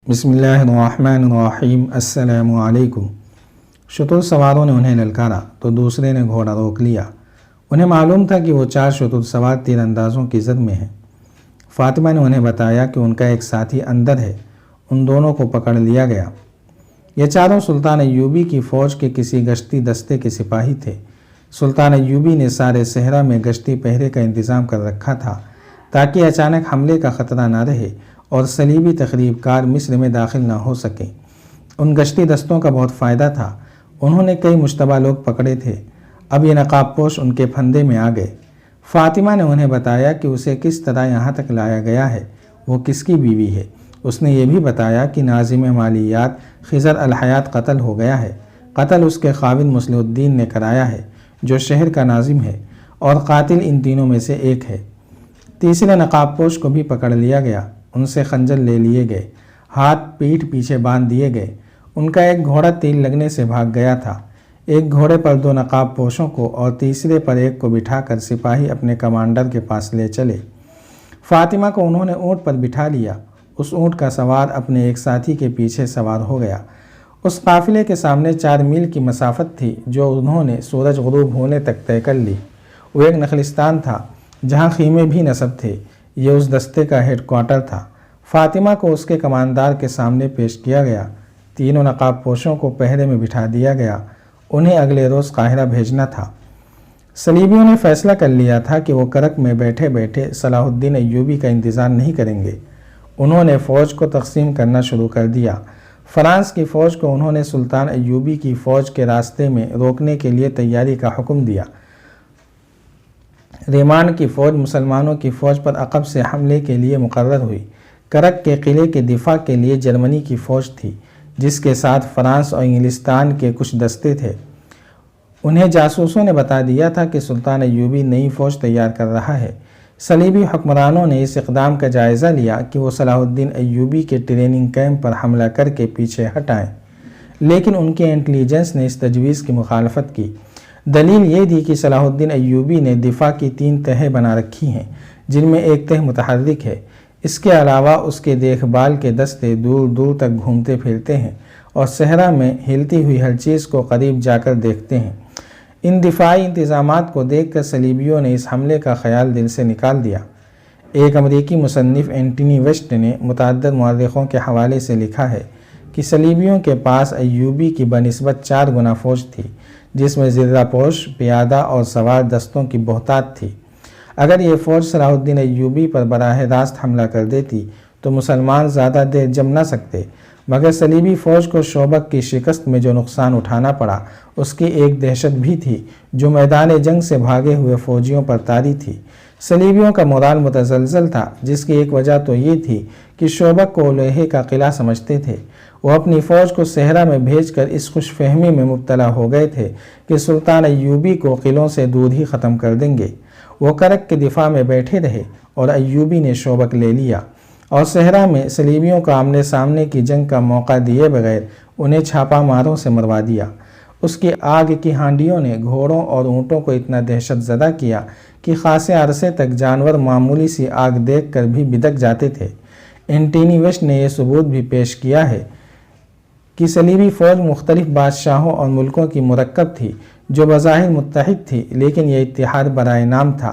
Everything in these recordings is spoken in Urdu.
بسم اللہ الرحمن الرحیم۔ السلام علیکم۔ شتر سواروں نے انہیں للکارا تو دوسرے نے گھوڑا روک لیا۔ انہیں معلوم تھا کہ وہ 4 شتر سوار تیر اندازوں کی زد میں ہیں۔ فاطمہ نے انہیں بتایا کہ ان کا ایک ساتھی اندر ہے۔ ان دونوں کو پکڑ لیا گیا۔ یہ چاروں سلطان ایوبی کی فوج کے کسی گشتی دستے کے سپاہی تھے۔ سلطان ایوبی نے سارے صحرا میں گشتی پہرے کا انتظام کر رکھا تھا تاکہ اچانک حملے کا خطرہ نہ رہے اور صلیبی تخریب کار مصر میں داخل نہ ہو سکیں۔ ان گشتی دستوں کا بہت فائدہ تھا۔ انہوں نے کئی مشتبہ لوگ پکڑے تھے۔ اب یہ نقاب پوش ان کے پھندے میں آ گئے۔ فاطمہ نے انہیں بتایا کہ اسے کس طرح یہاں تک لایا گیا ہے، وہ کس کی بیوی ہے۔ اس نے یہ بھی بتایا کہ ناظم مالیات خضر الحیات قتل ہو گیا ہے۔ قتل اس کے خاوند مصلح الدین نے کرایا ہے جو شہر کا ناظم ہے، اور قاتل ان تینوں میں سے ایک ہے۔ تیسرے نقاب پوش کو بھی پکڑ لیا گیا۔ ان سے خنجر لے لیے گئے، ہاتھ پیٹھ پیچھے باندھ دیے گئے۔ ان کا ایک گھوڑا تیر لگنے سے بھاگ گیا تھا۔ ایک گھوڑے پر 2 نقاب پوشوں کو اور تیسرے پر ایک کو بٹھا کر سپاہی اپنے کمانڈر کے پاس لے چلے۔ فاطمہ کو انہوں نے اونٹ پر بٹھا لیا۔ اس اونٹ کا سوار اپنے ایک ساتھی کے پیچھے سوار ہو گیا۔ اس قافلے کے سامنے 4 میل کی مسافت تھی جو انہوں نے سورج غروب ہونے تک طے کر لی۔ وہ ایک نخلستان تھا جہاں خیمے بھی نصب تھے۔ یہ اس دستے کا ہیڈ کوارٹر تھا۔ فاطمہ کو اس کے کماندار کے سامنے پیش کیا گیا۔ تینوں نقاب پوشوں کو پہرے میں بٹھا دیا گیا۔ انہیں اگلے روز قاہرہ بھیجنا تھا۔ صلیبیوں نے فیصلہ کر لیا تھا کہ وہ کرک میں بیٹھے بیٹھے صلاح الدین ایوبی کا انتظار نہیں کریں گے۔ انہوں نے فوج کو تقسیم کرنا شروع کر دیا۔ فرانس کی فوج کو انہوں نے سلطان ایوبی کی فوج کے راستے میں روکنے کے لیے تیاری کا حکم دیا۔ ریمان کی فوج مسلمانوں کی فوج پر عقب سے حملے کے لیے مقرر ہوئی۔ کرک کے قلعے کے دفاع کے لیے جرمنی کی فوج تھی جس کے ساتھ فرانس اور انگلستان کے کچھ دستے تھے۔ انہیں جاسوسوں نے بتا دیا تھا کہ سلطان ایوبی نئی فوج تیار کر رہا ہے۔ صلیبی حکمرانوں نے اس اقدام کا جائزہ لیا کہ وہ صلاح الدین ایوبی کے ٹریننگ کیمپ پر حملہ کر کے پیچھے ہٹائیں، لیکن ان کے انٹیلیجنس نے اس تجویز کی مخالفت کی۔ دلیل یہ تھی کہ صلاح الدین ایوبی نے دفاع کی 3 تہیں بنا رکھی ہیں جن میں ایک تہ متحرک ہے۔ اس کے علاوہ اس کے دیکھ بھال کے دستے دور دور تک گھومتے پھرتے ہیں اور صحرا میں ہلتی ہوئی ہر چیز کو قریب جا کر دیکھتے ہیں۔ ان دفاعی انتظامات کو دیکھ کر صلیبیوں نے اس حملے کا خیال دل سے نکال دیا۔ ایک امریکی مصنف اینٹنی ویسٹ نے متعدد مورخوں کے حوالے سے لکھا ہے کہ صلیبیوں کے پاس ایوبی کی بنسبت 4 گنا فوج تھی جس میں زرہ پوش، پیادہ اور سوار دستوں کی بہتات تھی۔ اگر یہ فوج صلاح الدین ایوبی پر براہ راست حملہ کر دیتی تو مسلمان زیادہ دیر جم نہ سکتے، مگر صلیبی فوج کو شوبک کی شکست میں جو نقصان اٹھانا پڑا اس کی ایک دہشت بھی تھی جو میدان جنگ سے بھاگے ہوئے فوجیوں پر طاری تھی۔ صلیبیوں کا مورال متزلزل تھا جس کی ایک وجہ تو یہ تھی کہ شوبک کو لوہے کا قلعہ سمجھتے تھے۔ وہ اپنی فوج کو صحرا میں بھیج کر اس خوش فہمی میں مبتلا ہو گئے تھے کہ سلطان ایوبی کو قلعوں سے دور ہی ختم کر دیں گے۔ وہ کرک کے دفاع میں بیٹھے رہے اور ایوبی نے شوبک لے لیا اور صحرا میں صلیبیوں کو آمنے سامنے کی جنگ کا موقع دیے بغیر انہیں چھاپا ماروں سے مروا دیا۔ اس کی آگ کی ہانڈیوں نے گھوڑوں اور اونٹوں کو اتنا دہشت زدہ کیا کہ خاصے عرصے تک جانور معمولی سی آگ دیکھ کر بھی بدک جاتے تھے۔ اینٹنی ویسٹ نے یہ ثبوت بھی پیش کیا ہے کہ صلیبی فوج مختلف بادشاہوں اور ملکوں کی مرکب تھی جو بظاہر متحد تھی، لیکن یہ اتحاد برائے نام تھا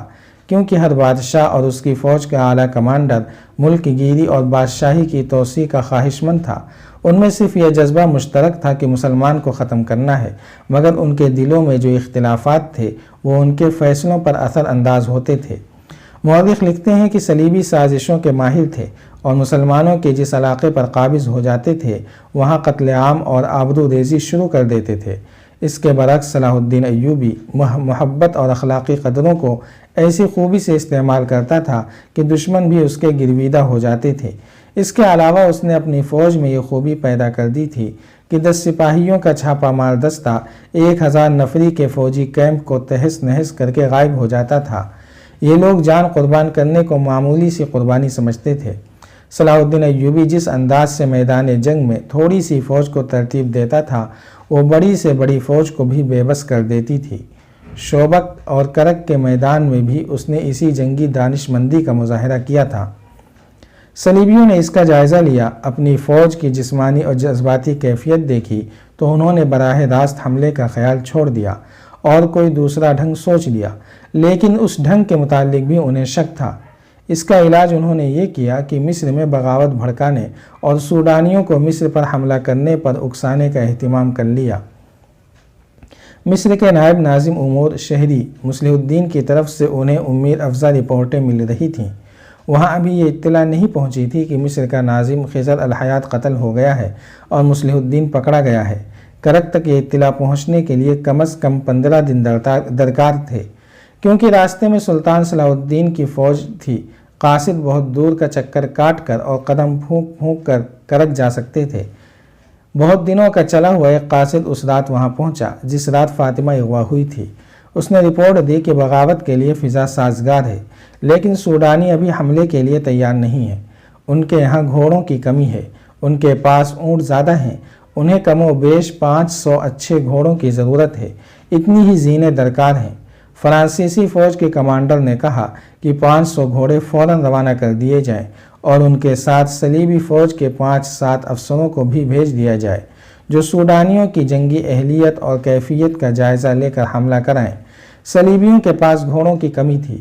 کیونکہ ہر بادشاہ اور اس کی فوج کا اعلیٰ کمانڈر ملک گیری اور بادشاہی کی توسیع کا خواہش مند تھا۔ ان میں صرف یہ جذبہ مشترک تھا کہ مسلمان کو ختم کرنا ہے، مگر ان کے دلوں میں جو اختلافات تھے وہ ان کے فیصلوں پر اثر انداز ہوتے تھے۔ مورخ لکھتے ہیں کہ صلیبی سازشوں کے ماہر تھے اور مسلمانوں کے جس علاقے پر قابض ہو جاتے تھے وہاں قتل عام اور آبرو ریزی شروع کر دیتے تھے۔ اس کے برعکس صلاح الدین ایوبی محبت اور اخلاقی قدروں کو ایسی خوبی سے استعمال کرتا تھا کہ دشمن بھی اس کے گرویدہ ہو جاتے تھے۔ اس کے علاوہ اس نے اپنی فوج میں یہ خوبی پیدا کر دی تھی کہ 10 سپاہیوں کا چھاپا مار دستہ 1000 نفری کے فوجی کیمپ کو تہس نہس کر کے غائب ہو جاتا تھا۔ یہ لوگ جان قربان کرنے کو معمولی سی قربانی سمجھتے تھے۔ صلاح الدین ایوبی جس انداز سے میدان جنگ میں تھوڑی سی فوج کو ترتیب دیتا تھا وہ بڑی سے بڑی فوج کو بھی بے بس کر دیتی تھی۔ شوبک اور کرک کے میدان میں بھی اس نے اسی جنگی دانش مندی کا مظاہرہ کیا تھا۔ صلیبیوں نے اس کا جائزہ لیا، اپنی فوج کی جسمانی اور جذباتی کیفیت دیکھی تو انہوں نے براہ راست حملے کا خیال چھوڑ دیا اور کوئی دوسرا ڈھنگ سوچ لیا، لیکن اس ڈھنگ کے متعلق بھی انہیں شک تھا۔ اس کا علاج انہوں نے یہ کیا کہ مصر میں بغاوت بھڑکانے اور سوڈانیوں کو مصر پر حملہ کرنے پر اکسانے کا اہتمام کر لیا۔ مصر کے نائب ناظم امور شہری مصلح الدین کی طرف سے انہیں امید افزا رپورٹیں مل رہی تھیں۔ وہاں ابھی یہ اطلاع نہیں پہنچی تھی کہ مصر کا ناظم خضر الحیات قتل ہو گیا ہے اور مصلح الدین پکڑا گیا ہے۔ کرک تک یہ اطلاع پہنچنے کے لیے کم از کم 15 دن درکار تھے، کیونکہ راستے میں سلطان صلاح الدین کی فوج تھی۔ قاصد بہت دور کا چکر کاٹ کر اور قدم پھونک پھونک کر کرک جا سکتے تھے۔ بہت دنوں کا چلا ہوا ایک قاصد اس رات وہاں پہنچا جس رات فاطمہ اغوا ہوئی تھی۔ اس نے رپورٹ دی کہ بغاوت کے لیے فضا سازگار ہے، لیکن سوڈانی ابھی حملے کے لیے تیار نہیں ہیں۔ ان کے یہاں گھوڑوں کی کمی ہے، ان کے پاس اونٹ زیادہ ہیں، انہیں کم و بیش 500 اچھے گھوڑوں کی ضرورت ہے، اتنی ہی زینے درکار ہیں۔ فرانسیسی فوج کے کمانڈر نے کہا کہ 500 گھوڑے فوراً روانہ کر دیے جائیں اور ان کے ساتھ صلیبی فوج کے 5-7 افسروں کو بھی بھیج دیا جائے جو سوڈانیوں کی جنگی اہلیت اور کیفیت کا جائزہ لے کر حملہ کرائیں۔ صلیبیوں کے پاس گھوڑوں کی کمی تھی۔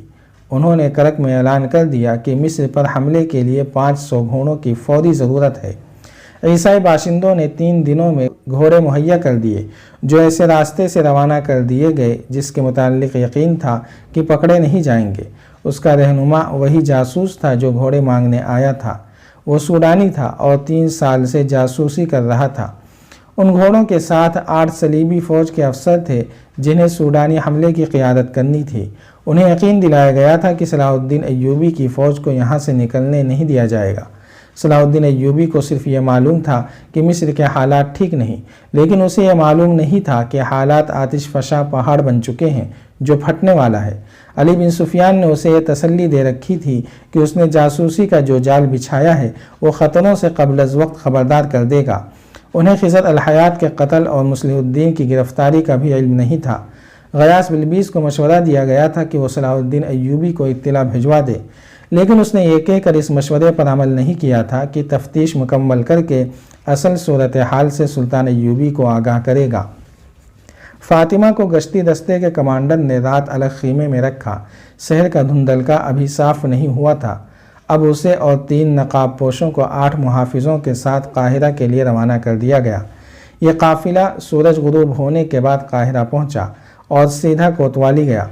انہوں نے کرک میں اعلان کر دیا کہ مصر پر حملے کے لیے 500 گھوڑوں کی فوری ضرورت ہے۔ عیسائی باشندوں نے 3 دنوں میں گھوڑے مہیا کر دیے جو ایسے راستے سے روانہ کر دیے گئے جس کے متعلق یقین تھا کہ پکڑے نہیں جائیں گے۔ اس کا رہنما وہی جاسوس تھا جو گھوڑے مانگنے آیا تھا۔ وہ سوڈانی تھا اور 3 سال سے جاسوسی کر رہا تھا۔ ان گھوڑوں کے ساتھ 8 صلیبی فوج کے افسر تھے جنہیں سوڈانی حملے کی قیادت کرنی تھی۔ انہیں یقین دلایا گیا تھا کہ صلاح الدین ایوبی کی فوج کو یہاں سے نکلنے نہیں دیا جائے گا۔ صلاح الدین ایوبی کو صرف یہ معلوم تھا کہ مصر کے حالات ٹھیک نہیں، لیکن اسے یہ معلوم نہیں تھا کہ حالات آتش فشاں پہاڑ بن چکے ہیں جو پھٹنے والا ہے۔ علی بن سفیان نے اسے یہ تسلی دے رکھی تھی کہ اس نے جاسوسی کا جو جال بچھایا ہے وہ خطروں سے قبل از وقت خبردار کر دے گا۔ انہیں خضر الحیات کے قتل اور مصلح الدین کی گرفتاری کا بھی علم نہیں تھا۔ غیاث بلبیس کو مشورہ دیا گیا تھا کہ وہ صلاح الدین ایوبی کو اطلاع بھجوا دے، لیکن اس نے یہ کہہ کر اس مشورے پر عمل نہیں کیا تھا کہ تفتیش مکمل کر کے اصل صورتحال سے سلطان ایوبی کو آگاہ کرے گا۔ فاطمہ کو گشتی دستے کے کمانڈر نے رات الگ خیمے میں رکھا۔ شہر کا دھندلکا ابھی صاف نہیں ہوا تھا۔ اب اسے اور 3 نقاب پوشوں کو 8 محافظوں کے ساتھ قاہرہ کے لیے روانہ کر دیا گیا۔ یہ قافلہ سورج غروب ہونے کے بعد قاہرہ پہنچا اور سیدھا کوتوالی گیا۔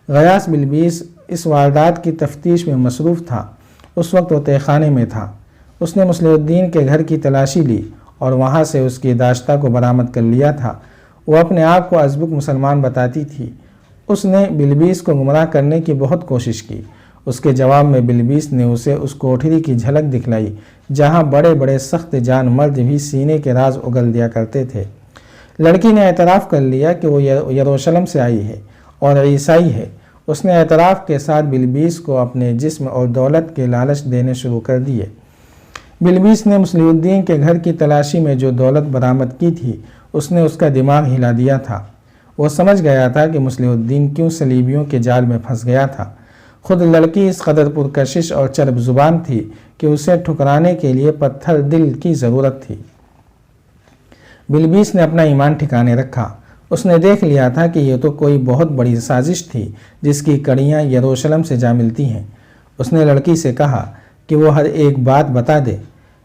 غیاث بلبیس اس واردات کی تفتیش میں مصروف تھا۔ اس وقت وہ تہہ خانے میں تھا۔ اس نے مصلح الدین کے گھر کی تلاشی لی اور وہاں سے اس کی داشتہ کو برآمد کر لیا تھا۔ وہ اپنے آپ کو ازبک مسلمان بتاتی تھی۔ اس نے بلبیس کو گمراہ کرنے کی بہت کوشش کی۔ اس کے جواب میں بلبیس نے اسے اس کوٹھری کی جھلک دکھلائی جہاں بڑے بڑے سخت جان مرد بھی سینے کے راز اگل دیا کرتے تھے۔ لڑکی نے اعتراف کر لیا کہ وہ یروشلم سے آئی ہے اور عیسائی ہے۔ اس نے اعتراف کے ساتھ بلبیس کو اپنے جسم اور دولت کے لالچ دینے شروع کر دیے۔ بلبیس نے مصلح الدین کے گھر کی تلاشی میں جو دولت برآمد کی تھی اس نے اس کا دماغ ہلا دیا تھا۔ وہ سمجھ گیا تھا کہ مصلح الدین کیوں صلیبیوں کے جال میں پھنس گیا تھا۔ خود لڑکی اس قدر پرکشش اور چرب زبان تھی کہ اسے ٹھکرانے کے لیے پتھر دل کی ضرورت تھی۔ بلبیس نے اپنا ایمان ٹھکانے رکھا۔ اس نے دیکھ لیا تھا کہ یہ تو کوئی بہت بڑی سازش تھی جس کی کڑیاں یروشلم سے جا ملتی ہیں۔ اس نے لڑکی سے کہا کہ وہ ہر ایک بات بتا دے۔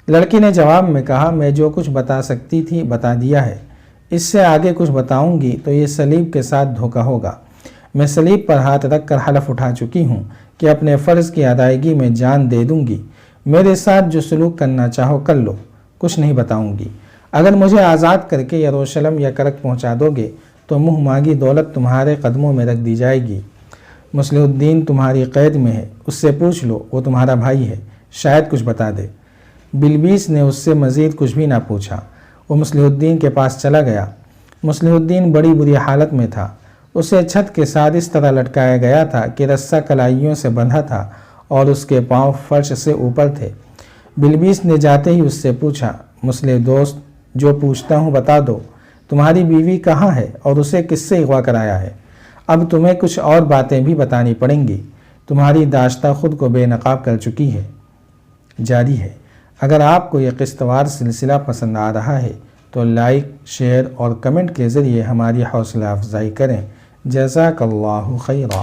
لڑکی نے جواب میں کہا، میں جو کچھ بتا سکتی تھی بتا دیا ہے۔ اس سے آگے کچھ بتاؤں گی تو یہ صلیب کے ساتھ دھوکہ ہوگا۔ میں صلیب پر ہاتھ رکھ کر حلف اٹھا چکی ہوں کہ اپنے فرض کی ادائیگی میں جان دے دوں گی۔ میرے ساتھ جو سلوک کرنا چاہو کر لو، کچھ نہیں بتاؤں گی۔ اگر مجھے آزاد کر کے یروشلم یا کرک پہنچا دو گے تو منہ مانگی دولت تمہارے قدموں میں رکھ دی جائے گی۔ مصلح الدین تمہاری قید میں ہے، اس سے پوچھ لو، وہ تمہارا بھائی ہے، شاید کچھ بتا دے۔ بلبیس نے اس سے مزید کچھ بھی نہ پوچھا۔ وہ مصلح الدین کے پاس چلا گیا۔ مصلح الدین بڑی بری حالت میں تھا۔ اسے چھت کے ساتھ اس طرح لٹکایا گیا تھا کہ رسہ کلائیوں سے بندھا تھا اور اس کے پاؤں فرش سے اوپر تھے۔ بلبیس نے جاتے ہی اس سے پوچھا، مصلح دوست، جو پوچھتا ہوں بتا دو، تمہاری بیوی کہاں ہے اور اسے کس سے اغوا کرایا ہے؟ اب تمہیں کچھ اور باتیں بھی بتانی پڑیں گی۔ تمہاری داشتہ خود کو بے نقاب کر چکی ہے۔ جاری ہے۔ اگر آپ کو یہ قسط وار سلسلہ پسند آ رہا ہے تو لائک، شیئر اور کمنٹ کے ذریعے ہماری حوصلہ افزائی کریں۔ جزاک اللہ خیرا۔